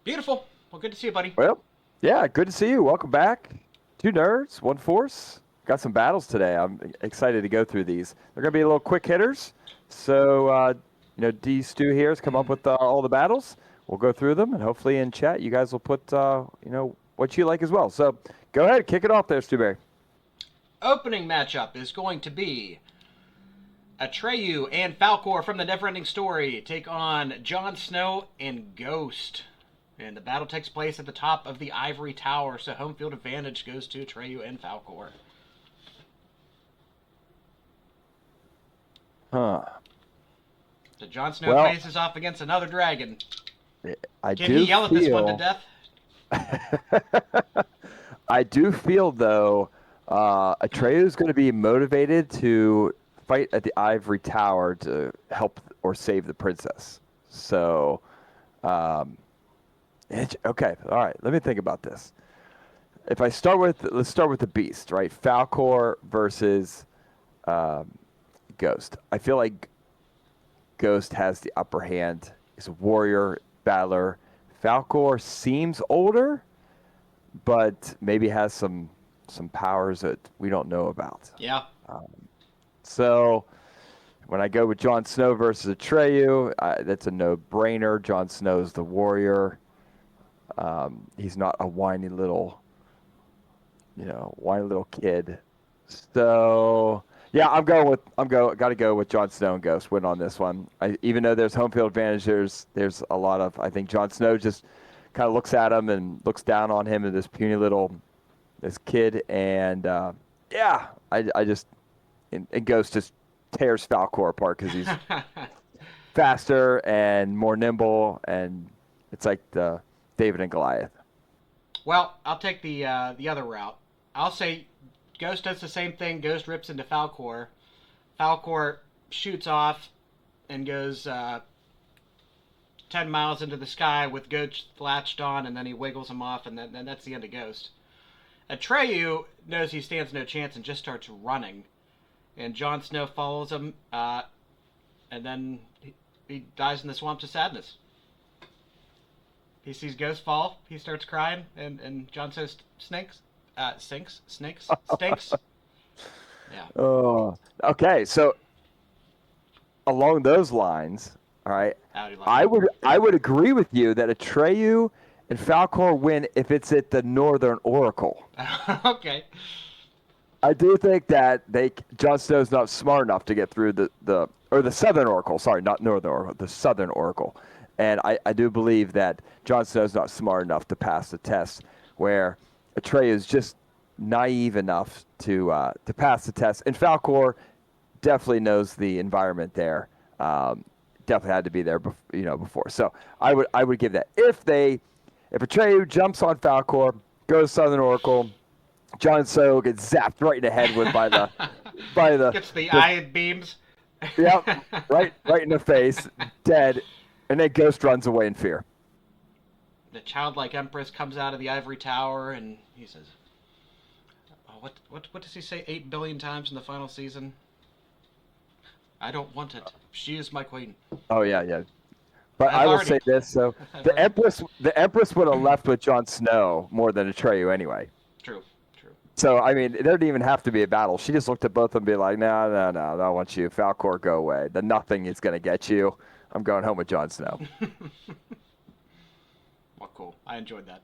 Beautiful. Well, good to see you, buddy. Well, yeah, good to see you. Welcome back. 2 nerds, 1 force. Got some battles today. I'm excited to go through these. They're going to be a little quick hitters. So, D Stu here has come up with all the battles. We'll go through them, and hopefully in chat you guys will put, what you like as well. So, go ahead, kick it off there, Stuberry. Opening matchup is going to be Atreyu and Falcor from the NeverEnding story take on Jon Snow and Ghost. And the battle takes place at the top of the Ivory Tower, so home field advantage goes to Atreyu and Falcor. Huh. So Jon Snow faces off against another dragon. Can he yell at this one to death? I do feel, though, Atreyu is going to be motivated to fight at the Ivory Tower to help or save the princess. So, okay, all right. Let me think about this. If I let's start with the beast, right? Falcor versus Ghost. I feel like Ghost has the upper hand. He's a warrior, battler. Falcor seems older, but maybe has some powers that we don't know about. Yeah. So when I go with Jon Snow versus Atreyu, that's a no-brainer. Jon Snow's the warrior. He's not a whiny little kid. So yeah, got to go with Jon Snow and Ghost win on this one. Even though there's home field advantage, there's a lot of, I think Jon Snow just kind of looks at him and looks down on him as this puny this kid, and and Ghost just tears Falcor apart because he's faster and more nimble, and it's like the David and Goliath. Well, I'll take the other route. I'll say Ghost does the same thing. Ghost rips into Falcor. Falcor shoots off and goes 10 miles into the sky with Ghost latched on, and then he wiggles him off, and then that's the end of Ghost. Atreyu knows he stands no chance and just starts running. And Jon Snow follows him, and then he dies in the swamps of sadness. He sees Ghost fall, he starts crying, and Jon Snow stinks. Yeah. Oh, okay. So along those lines, all right, I would agree with you that Atreyu and Falcor win if it's at the Northern Oracle. Okay. I do think that Jon Snow's not smart enough to get through the Southern Oracle. Sorry, not Northern Oracle, the Southern Oracle. And I do believe that Jon Snow's not smart enough to pass the test, where Atreyu is just naive enough to pass the test. And Falcor definitely knows the environment there. Definitely had to be there, before. So I would give that. If Atreyu jumps on Falcor, goes Southern Oracle, Jon Snow gets zapped right in the head by the gets the eye beams. Yep, right in the face, dead, and then Ghost runs away in fear. The childlike Empress comes out of the Ivory Tower, and he says, "What does he say 8 billion times in the final season? I don't want it. She is my queen." Oh yeah. But I will say this: so the Empress would have left with Jon Snow more than Atreyu anyway. True. So, I mean, there didn't even have to be a battle. She just looked at both of them and be like, no, I don't want you. Falcor, go away. The nothing is going to get you. I'm going home with Jon Snow. Well, cool. I enjoyed that.